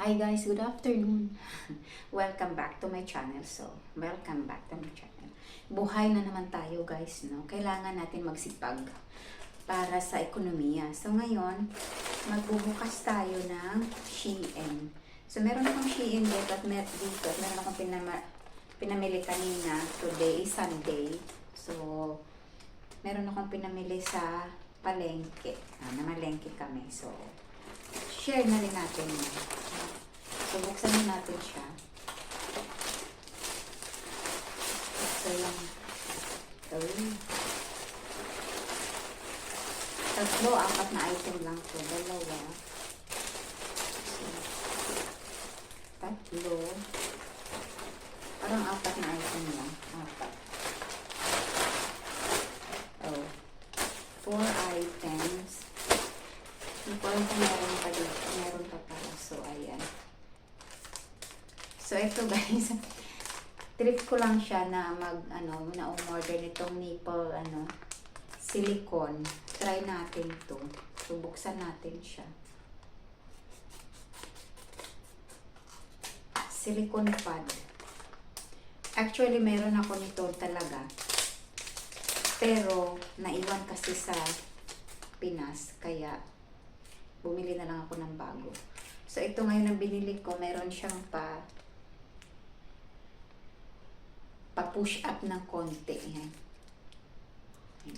Hi guys, good afternoon. Welcome back to my channel. Welcome back to my channel. Buhay na naman tayo guys, no? Kailangan natin magsipag para sa ekonomiya. So ngayon, magbubukas tayo ng Shein. So meron akong Shein dito at meron akong pinamili kanina. Today is Sunday. So meron akong pinamili sa palengke. Namalengke kami. So share na rin natin yun. So, buksan na natin siya. So, yung tatlo, apat na item lang to. Dalawa. So, tatlo. Parang apat na item lang. Apat. Oh. 4 items. Hindi ko alam kung meron pa dito. Meron pa pala. So, ayan. So, ito guys. Trip ko lang siya na na-order nitong nipple, silicone. Try natin to. So, buksan natin siya. Silicone pad. Actually, meron ako nito talaga. Pero, naiwan kasi sa Pinas. Kaya, bumili na lang ako ng bago. So, ito ngayon ang binili ko. Meron siyang pa-push up ng konti. Yan.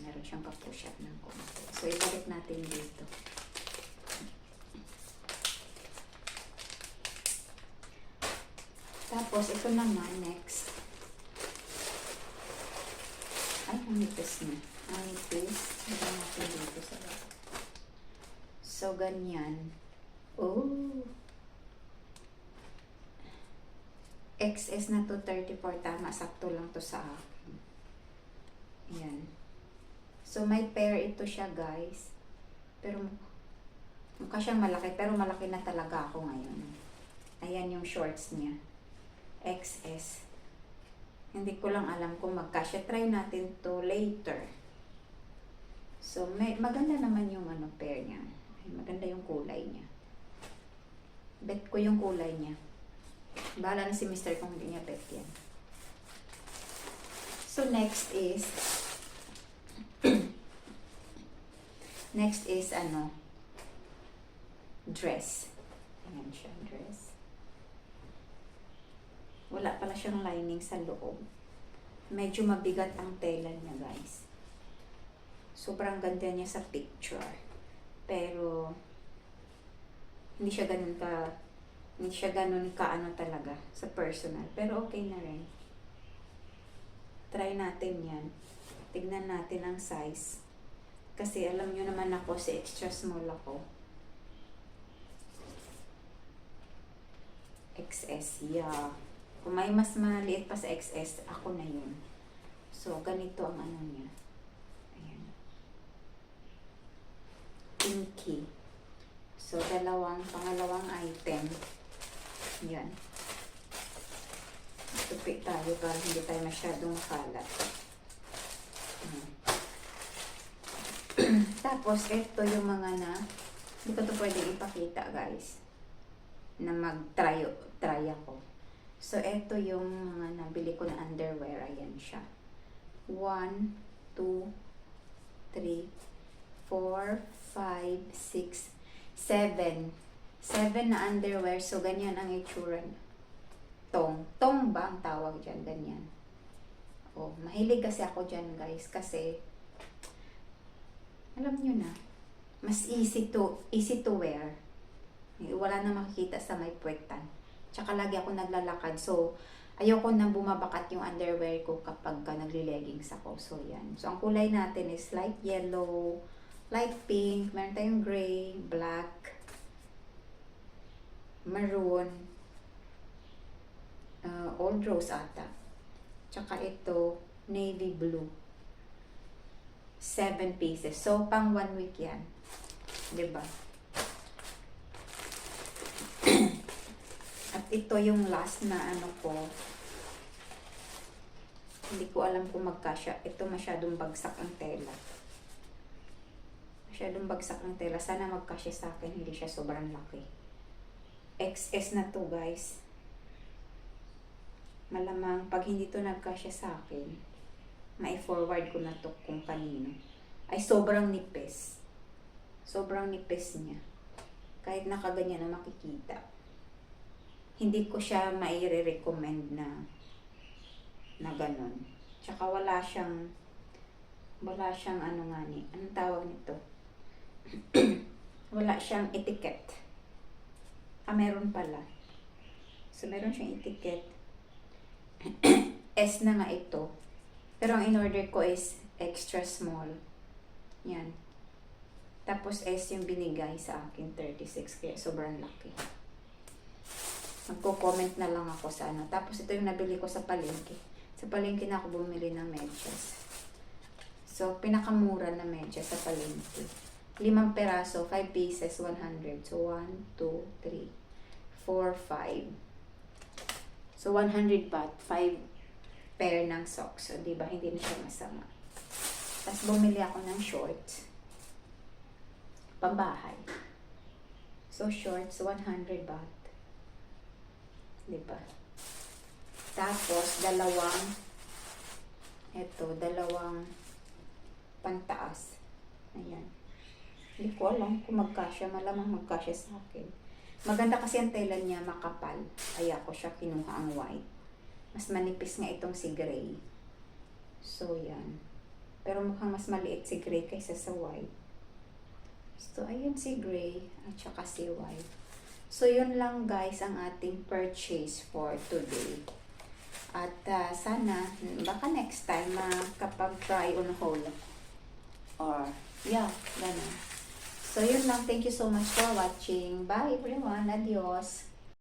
Meron siyang pa-push up ng konti. So, ibalik natin dito. Tapos, ito naman, next. Ay, ang nipis na. Ang nipis. Ibalik natin dito sa baba. So, ganyan. Oh! XS na to, 34. Tama, sakto lang to sa akin. Ayan. So, may pair ito siya, guys. Pero, mukha siyang malaki. Pero, malaki na talaga ako ngayon. Ayan yung shorts niya. XS. Hindi ko lang alam kung magkasya. Try natin to later. So, maganda naman yung pair niya. Maganda yung kulay niya. Bet ko yung kulay niya. Bahala na si Mr. kung hindi niya bet yan. So, next is dress. Ayan siya, dress. Wala pala siyang lining sa loob. Medyo mabigat ang tela niya, guys. Sobrang ganda niya sa picture. Pero, hindi siya ganun ka talaga sa personal. Pero okay na rin. Try natin yan. Tignan natin ang size. Kasi alam nyo naman ako, sa extra small ako. XS, yeah. Kung may mas maliit pa sa XS, ako na yun. So, ganito ang niya. Ayan. Pinky. So, pangalawang item. Yan. Tupi tayo para hindi tayo masyadong kalat. Tapos, ito yung mga hindi ko to pwedeng ipakita, guys. Na mag-try ako. So, ito yung mga nabili ko na underwear. Ayan siya. 1, 2, 3, 4, 5, 6, 7 na underwear. So, ganyan ang itsura. Tong ba ang tawag dyan? Ganyan. Oh, mahilig kasi ako dyan, guys. Kasi, alam nyo na, mas easy to wear. Wala na makikita sa may puwetan. Tsaka lagi ako naglalakad. So, ayoko na bumabakat yung underwear ko kapag nagli-leggings ako. So, yan. So, ang kulay natin is light yellow, light pink, meron tayong gray, black, maroon, old rose ata. Tsaka ito, navy blue. 7 pieces. So, pang 1 week yan. Diba? At ito yung last na ko. Hindi ko alam kung magkasya. Ito masyadong bagsak ang tela. Sana magkasya sa akin. Hindi siya sobrang laki. XS na to guys. Malamang pag hindi to nagkasya sa akin, mai-forward ko na to kung kanino. Ay sobrang nipis. Sobrang nipis niya. Kahit nakaganyan na makikita. Hindi ko siya mai-recommend na ganun. Tsaka wala siyang ano nga ni, anong tawag nito? Wala siyang etiquette. Meron pala. So, meron siyang etiquette. S na nga ito. Pero ang in-order ko is extra small. Yan. Tapos S yung binigay sa akin, 36. Kaya sobrang laki. Magko-comment na lang ako sa ano. Tapos ito yung nabili ko sa palengke. Sa palengke na ako bumili ng medyas. So, pinakamura na medyas sa palengke. 5 peraso, 5 pieces, 100. So, 1, 2, 3, 4, 5. So, 100 baht, 5 pair ng socks. So, diba, hindi na siya masama. Tapos, bumili ako ng shorts. Pambahay. So, shorts, 100 baht. Diba? Tapos, dalawang pantaas. Ayan. Hindi ko alam kung magkasya. Malamang magkasya sa akin. Maganda kasi ang tela niya, makapal. Kaya ko siya kinuha ang white. Mas manipis nga itong si gray. So, yan. Pero mukhang mas maliit si gray kaysa sa white. So, ayun si gray at saka si white. So, yun lang guys ang ating purchase for today. At sana, baka next time, makapag-try on haul. Or, yeah, ganun. So, yun lang. Thank you so much for watching. Bye everyone. Adios.